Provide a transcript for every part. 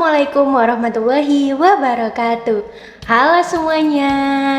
Assalamualaikum warahmatullahi wabarakatuh. Halo semuanya,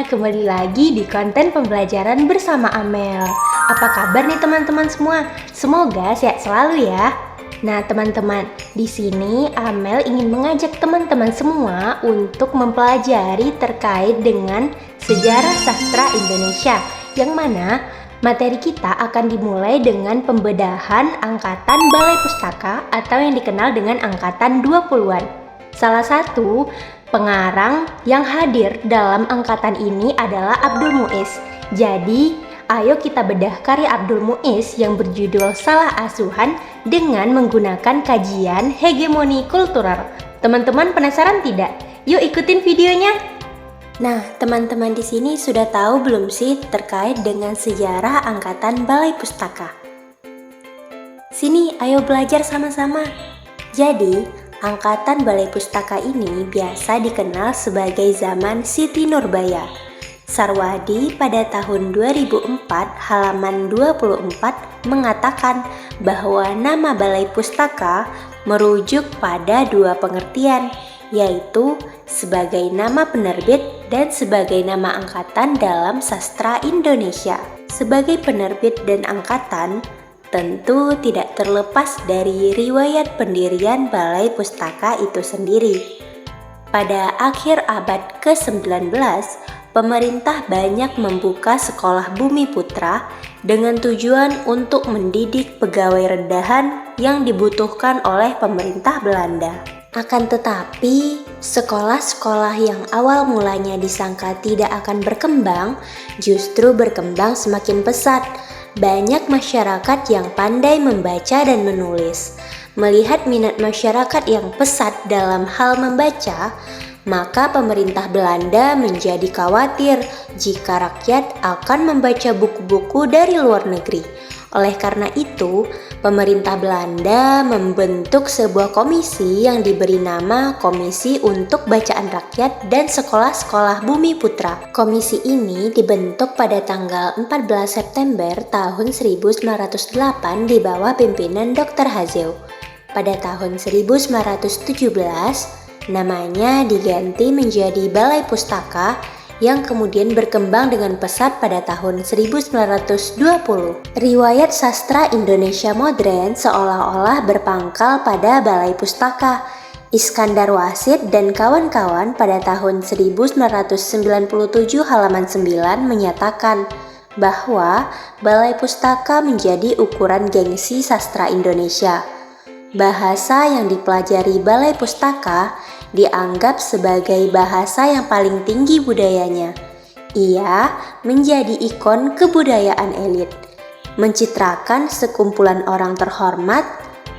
kembali lagi di konten pembelajaran bersama Amel. Apa kabar nih teman-teman semua? Semoga sehat selalu ya. Nah teman-teman, di sini Amel ingin mengajak teman-teman semua untuk mempelajari terkait dengan sejarah sastra Indonesia, yang mana materi kita akan dimulai dengan pembedahan angkatan Balai Pustaka atau yang dikenal dengan angkatan 20-an. Salah satu pengarang yang hadir dalam angkatan ini adalah Abdul Muiz. Jadi, ayo kita bedah karya Abdul Muiz yang berjudul Salah Asuhan dengan menggunakan kajian hegemoni kultural. Teman-teman penasaran tidak? Yuk ikutin videonya. Nah, teman-teman di sini sudah tahu belum sih terkait dengan sejarah angkatan Balai Pustaka? Sini, ayo belajar sama-sama. Jadi, angkatan Balai Pustaka ini biasa dikenal sebagai zaman Siti Nurbaya. Sarwadi pada tahun 2004 halaman 24 mengatakan bahwa nama Balai Pustaka merujuk pada dua pengertian, yaitu sebagai nama penerbit dan sebagai nama angkatan dalam sastra Indonesia. Sebagai penerbit dan angkatan, tentu tidak terlepas dari riwayat pendirian Balai Pustaka itu sendiri. Pada akhir abad ke-19, pemerintah banyak membuka sekolah Bumi Putra dengan tujuan untuk mendidik pegawai rendahan yang dibutuhkan oleh pemerintah Belanda. Akan tetapi, sekolah-sekolah yang awal mulanya disangka tidak akan berkembang, justru berkembang semakin pesat. Banyak masyarakat yang pandai membaca dan menulis. Melihat minat masyarakat yang pesat dalam hal membaca, maka pemerintah Belanda menjadi khawatir jika rakyat akan membaca buku-buku dari luar negeri. Oleh karena itu, pemerintah Belanda membentuk sebuah komisi yang diberi nama Komisi untuk Bacaan Rakyat dan Sekolah-Sekolah Bumi Putra. Komisi ini dibentuk pada tanggal 14 September tahun 1908 di bawah pimpinan Dr. Hazew. Pada tahun 1917, namanya diganti menjadi Balai Pustaka yang kemudian berkembang dengan pesat pada tahun 1920. Riwayat sastra Indonesia modern seolah-olah berpangkal pada Balai Pustaka. Iskandar Wasid dan kawan-kawan pada tahun 1997 halaman 9 menyatakan bahwa Balai Pustaka menjadi ukuran gengsi sastra Indonesia. Bahasa yang dipelajari Balai Pustaka dianggap sebagai bahasa yang paling tinggi budayanya. Ia menjadi ikon kebudayaan elit, mencitrakan sekumpulan orang terhormat,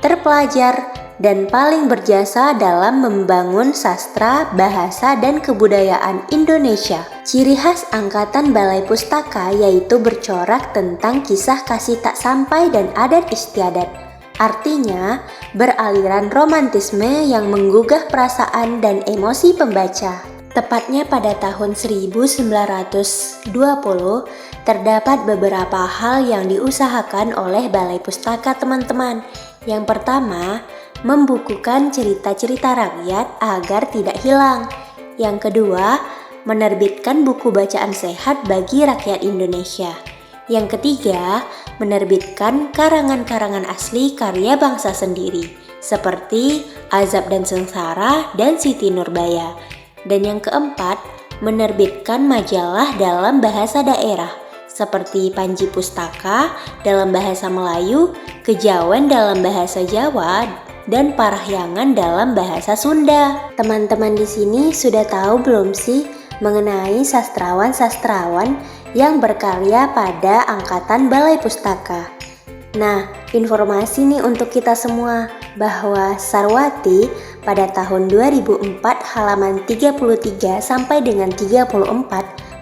terpelajar, dan paling berjasa dalam membangun sastra, bahasa, dan kebudayaan Indonesia. Ciri khas angkatan Balai Pustaka yaitu bercorak tentang kisah kasih tak sampai dan adat istiadat. Artinya, beraliran romantisme yang menggugah perasaan dan emosi pembaca. Tepatnya pada tahun 1920, terdapat beberapa hal yang diusahakan oleh Balai Pustaka teman-teman. Yang pertama, membukukan cerita-cerita rakyat agar tidak hilang. Yang kedua, menerbitkan buku bacaan sehat bagi rakyat Indonesia. Yang ketiga, menerbitkan karangan-karangan asli karya bangsa sendiri, seperti Azab dan Sengsara dan Siti Nurbaya. Dan yang keempat, menerbitkan majalah dalam bahasa daerah, seperti Panji Pustaka dalam bahasa Melayu, Kejawen dalam bahasa Jawa, dan Parahyangan dalam bahasa Sunda. Teman-teman di sini sudah tahu belum sih mengenai sastrawan-sastrawan yang berkarya pada angkatan Balai Pustaka? Nah, informasi nih untuk kita semua bahwa Sarwati pada tahun 2004 halaman 33 sampai dengan 34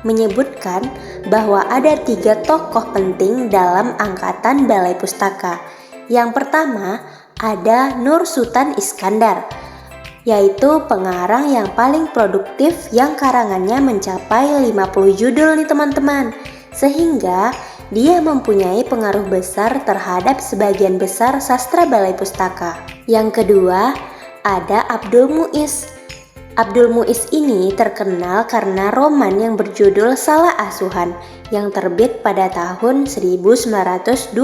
menyebutkan bahwa ada 3 tokoh penting dalam angkatan Balai Pustaka. Yang pertama ada Nur Sultan Iskandar, yaitu pengarang yang paling produktif yang karangannya mencapai 50 judul nih teman-teman, sehingga dia mempunyai pengaruh besar terhadap sebagian besar sastra Balai Pustaka. Yang kedua ada Abdul Muiz. Abdul Muiz ini terkenal karena roman yang berjudul Salah Asuhan yang terbit pada tahun 1928.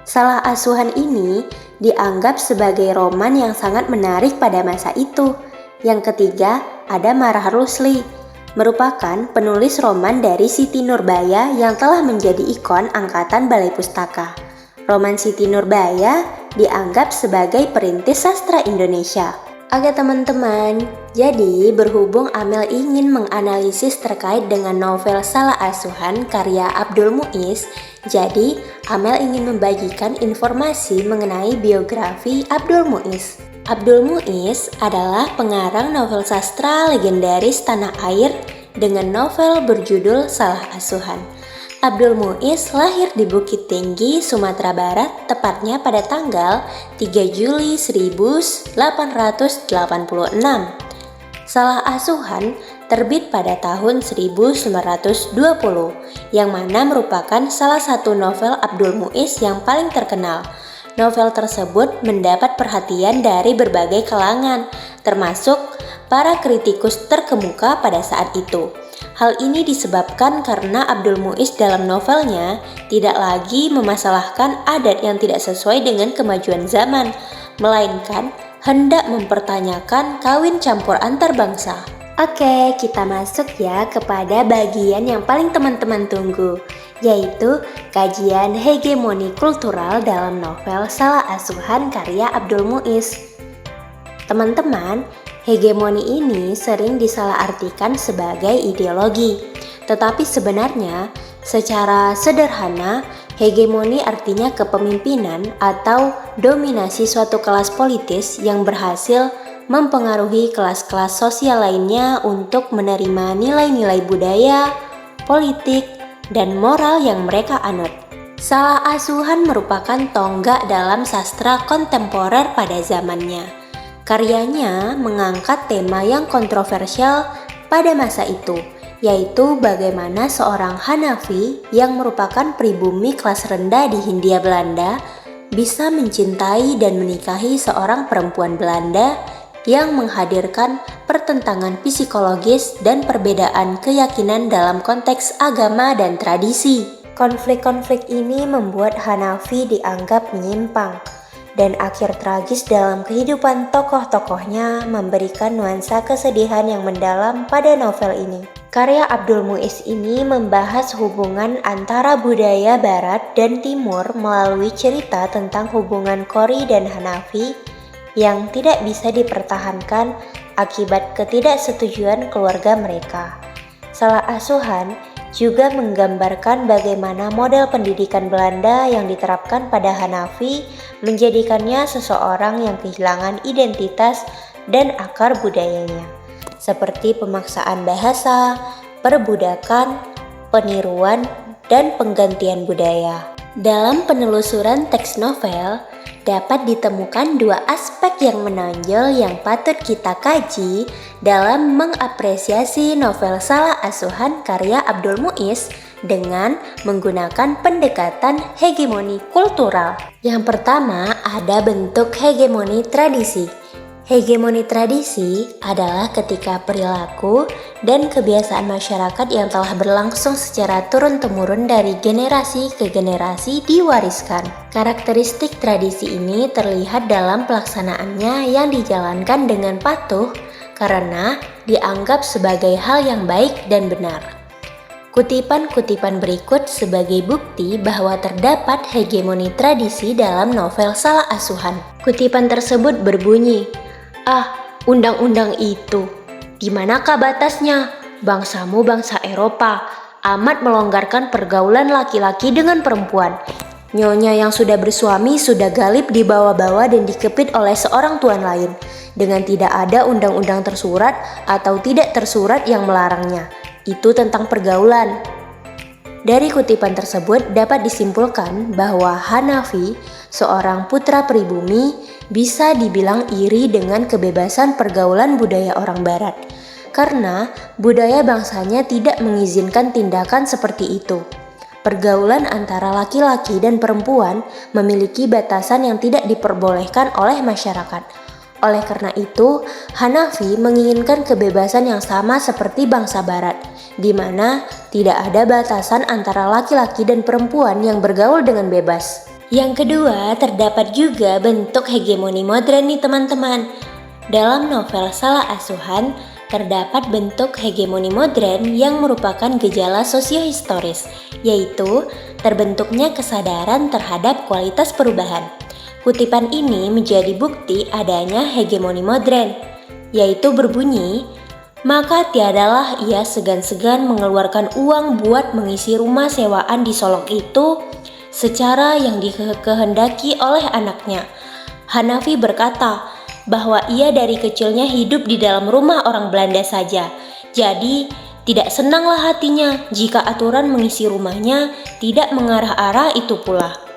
Salah Asuhan ini dianggap sebagai roman yang sangat menarik pada masa itu. Yang ketiga, ada Marah Rusli, merupakan penulis roman dari Siti Nurbaya yang telah menjadi ikon angkatan Balai Pustaka. Roman Siti Nurbaya dianggap sebagai perintis sastra Indonesia. Oke teman-teman, jadi berhubung Amel ingin menganalisis terkait dengan novel Salah Asuhan karya Abdul Muiz, jadi Amel ingin membagikan informasi mengenai biografi Abdul Muiz. Abdul Muiz adalah pengarang novel sastra legendaris tanah air dengan novel berjudul Salah Asuhan. Abdul Muiz lahir di Bukit Tinggi, Sumatera Barat, tepatnya pada tanggal 3 Juli 1886. Salah Asuhan terbit pada tahun 1920, yang mana merupakan salah satu novel Abdul Muiz yang paling terkenal. Novel tersebut mendapat perhatian dari berbagai kalangan, termasuk para kritikus terkemuka pada saat itu. Hal ini disebabkan karena Abdul Muiz dalam novelnya tidak lagi memasalahkan adat yang tidak sesuai dengan kemajuan zaman, melainkan hendak mempertanyakan kawin campur antar bangsa. Oke, kita masuk ya kepada bagian yang paling teman-teman tunggu, yaitu kajian hegemoni kultural dalam novel Salah Asuhan karya Abdul Muiz. Teman-teman, hegemoni ini sering disalahartikan sebagai ideologi, tetapi sebenarnya secara sederhana hegemoni artinya kepemimpinan atau dominasi suatu kelas politis yang berhasil mempengaruhi kelas-kelas sosial lainnya untuk menerima nilai-nilai budaya, politik, dan moral yang mereka anut. Salah Asuhan merupakan tonggak dalam sastra kontemporer pada zamannya. Karyanya mengangkat tema yang kontroversial pada masa itu, yaitu bagaimana seorang Hanafi yang merupakan pribumi kelas rendah di Hindia Belanda bisa mencintai dan menikahi seorang perempuan Belanda yang menghadirkan pertentangan psikologis dan perbedaan keyakinan dalam konteks agama dan tradisi. Konflik-konflik ini membuat Hanafi dianggap menyimpang, dan akhir tragis dalam kehidupan tokoh-tokohnya memberikan nuansa kesedihan yang mendalam pada novel ini. Karya Abdul Muiz ini membahas hubungan antara budaya Barat dan Timur melalui cerita tentang hubungan Qori dan Hanafi yang tidak bisa dipertahankan akibat ketidaksetujuan keluarga mereka. Salah Asuhan juga menggambarkan bagaimana model pendidikan Belanda yang diterapkan pada Hanafi menjadikannya seseorang yang kehilangan identitas dan akar budayanya, seperti pemaksaan bahasa, perbudakan, peniruan, dan penggantian budaya. Dalam penelusuran teks novel, dapat ditemukan dua aspek yang menonjol yang patut kita kaji dalam mengapresiasi novel Salah Asuhan karya Abdul Muiz dengan menggunakan pendekatan hegemoni kultural. Yang pertama, ada bentuk hegemoni tradisi. Hegemoni tradisi adalah ketika perilaku dan kebiasaan masyarakat yang telah berlangsung secara turun-temurun dari generasi ke generasi diwariskan. Karakteristik tradisi ini terlihat dalam pelaksanaannya yang dijalankan dengan patuh karena dianggap sebagai hal yang baik dan benar. Kutipan-kutipan berikut sebagai bukti bahwa terdapat hegemoni tradisi dalam novel Salah Asuhan. Kutipan tersebut berbunyi, undang-undang itu, di manakah batasnya? Bangsamu bangsa Eropa, amat melonggarkan pergaulan laki-laki dengan perempuan. Nyonya yang sudah bersuami sudah galip dibawa-bawa dan dikepit oleh seorang tuan lain, dengan tidak ada undang-undang tersurat atau tidak tersurat yang melarangnya. Itu tentang pergaulan. Dari kutipan tersebut dapat disimpulkan bahwa Hanafi, seorang putra pribumi, bisa dibilang iri dengan kebebasan pergaulan budaya orang Barat, karena budaya bangsanya tidak mengizinkan tindakan seperti itu. Pergaulan antara laki-laki dan perempuan memiliki batasan yang tidak diperbolehkan oleh masyarakat. Oleh karena itu, Hanafi menginginkan kebebasan yang sama seperti bangsa Barat, di mana tidak ada batasan antara laki-laki dan perempuan yang bergaul dengan bebas. Yang kedua, terdapat juga bentuk hegemoni modern nih teman-teman. Dalam novel Salah Asuhan, terdapat bentuk hegemoni modern yang merupakan gejala sosiohistoris, yaitu terbentuknya kesadaran terhadap kualitas perubahan. Kutipan ini menjadi bukti adanya hegemoni modern, yaitu berbunyi, maka tiadalah ia segan-segan mengeluarkan uang buat mengisi rumah sewaan di Solok itu secara yang dikehendaki oleh anaknya. Hanafi berkata bahwa ia dari kecilnya hidup di dalam rumah orang Belanda saja, jadi tidak senanglah hatinya jika aturan mengisi rumahnya tidak mengarah-arah itu pula.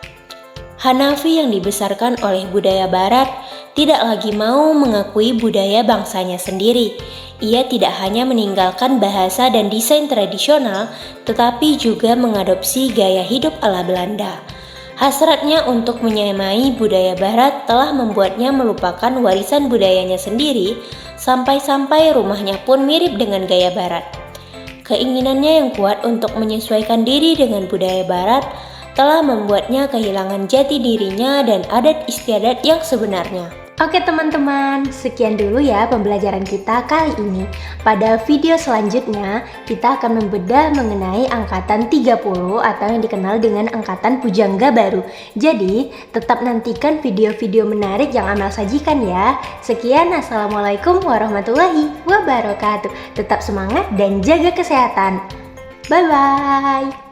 Hanafi yang dibesarkan oleh budaya Barat tidak lagi mau mengakui budaya bangsanya sendiri. Ia tidak hanya meninggalkan bahasa dan desain tradisional, tetapi juga mengadopsi gaya hidup ala Belanda. Hasratnya untuk menyamai budaya Barat telah membuatnya melupakan warisan budayanya sendiri, sampai-sampai rumahnya pun mirip dengan gaya Barat. Keinginannya yang kuat untuk menyesuaikan diri dengan budaya Barat telah membuatnya kehilangan jati dirinya dan adat istiadat yang sebenarnya. Oke teman-teman, sekian dulu ya pembelajaran kita kali ini. Pada video selanjutnya, kita akan membedah mengenai angkatan 30 atau yang dikenal dengan angkatan pujangga baru. Jadi, tetap nantikan video-video menarik yang Amel sajikan ya. Sekian, assalamualaikum warahmatullahi wabarakatuh. Tetap semangat dan jaga kesehatan. Bye-bye.